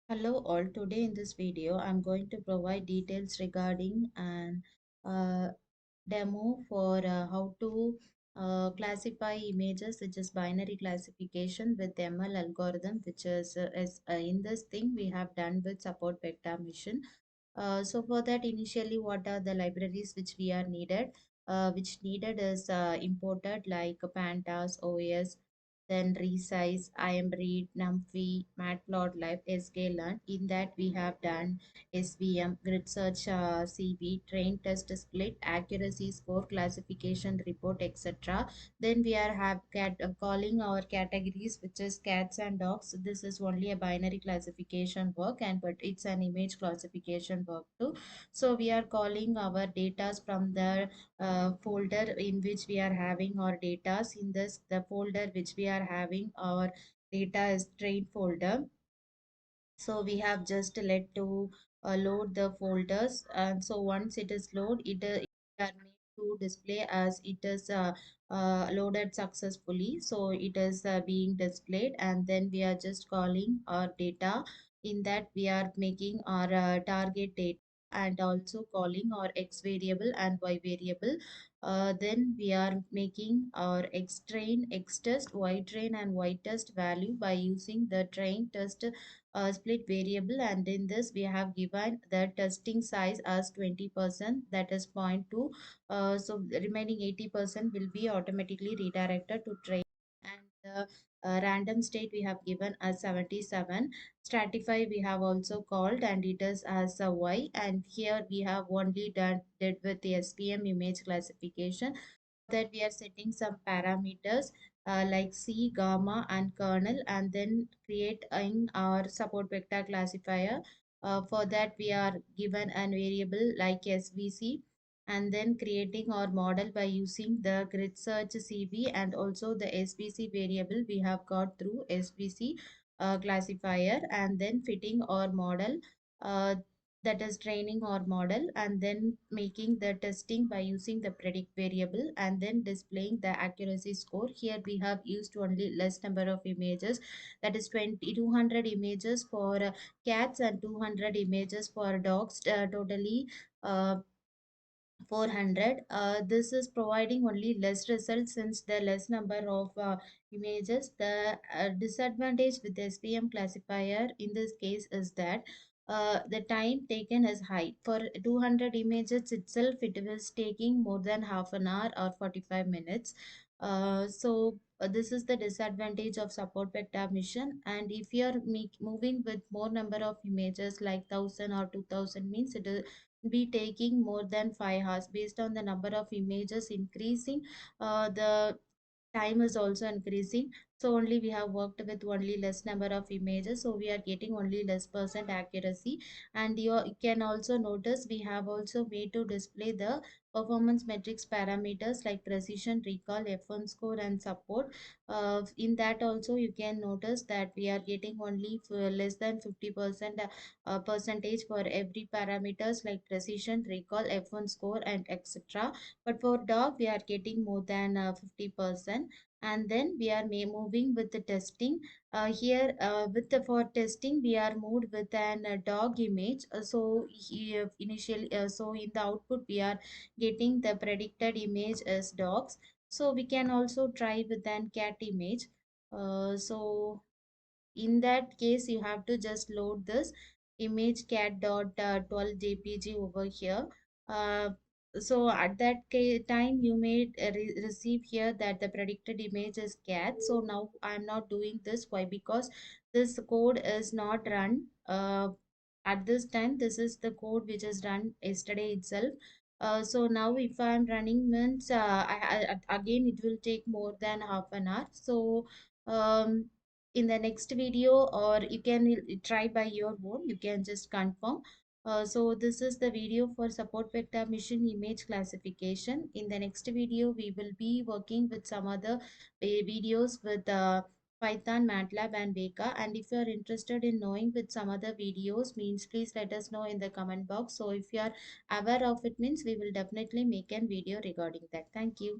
Hello all, today in this video I'm going to provide details regarding an uh, demo for how to classify images, which is binary classification with ML algorithm, which is in this thing we have done with support vector mission. So for that, initially, what are the libraries which we are needed? Which needed is imported like pandas, OS, then resize, imread, numpy, matplotlib, sklearn. In that we have done SVM, grid search, CV, train test split, accuracy score, classification report, etc. Then we are calling our categories, which is cats and dogs. This is only a binary classification work, and but it's an image classification work too. So we are calling our data from the folder in which we are having our data. In this, the folder which we are having our data is train folder. So we have just let to load the folders, and so once it is it are made to display as it is loaded successfully. So it is being displayed, and then we are just calling our data. In that we are making our target data and also calling our x variable and y variable. Then we are making our x train, x test, y train and y test value by using the train test split variable, and in this we have given the testing size as 20%, that is 0.2. So the remaining 80% will be automatically redirected to train, and the random state we have given as 77. Stratify we have also called, and it is as a y, and here we have only did with the SVM image classification. That we are setting some parameters like C, gamma, and kernel, and then creating our support vector classifier. For that, we are given an variable like SVC, and then creating our model by using the grid search CV, and also the SVC variable we have got through SVC classifier, and then fitting our model. Uh, that is training our model, and then making the testing by using the predict variable, and then displaying the accuracy score. Here we have used only less number of images, that is 200 images for cats and 200 images for dogs, totally uh, 400. This is providing only less results since the less number of images. The disadvantage with the SVM classifier in this case is that the time taken is high. For 200 images itself, it was taking more than half an hour or 45 minutes. This is the disadvantage of support vector mission. And if you are moving with more number of images like 1000 or 2000, means it is be taking more than 5 hours. Based on the number of images increasing, the time is also increasing. So only we have worked with only less number of images, so we are getting only less percent accuracy. And you can also notice we have also made to display the performance metrics parameters like precision, recall, F1 score, and support. In that also you can notice that we are getting only for less than 50% percentage for every parameters like precision, recall, F1 score, and etc. But for dog we are getting more than 50. And then we are moving with the testing. Here with the for testing we are moved with an dog image. So here initially, so in the output we are getting the predicted image as dogs. So we can also try with an cat image. So in that case you have to just load this image cat dot 12 jpg over here. uh, so at that time you may receive here that the predicted image is cat. So now I'm not doing this. Why? Because this code is not run at this time. This is the code which is run yesterday itself. So now if I'm running means again it will take more than half an hour. So in the next video, or you can try by your own, you can just confirm. So this is the video for support vector mission image classification. In the next video we will be working with some other videos with Python, MATLAB, and Veka. And if you are interested in knowing with some other videos, means please let us know in the comment box. So if you are aware of it, means we will definitely make a video regarding that. Thank you.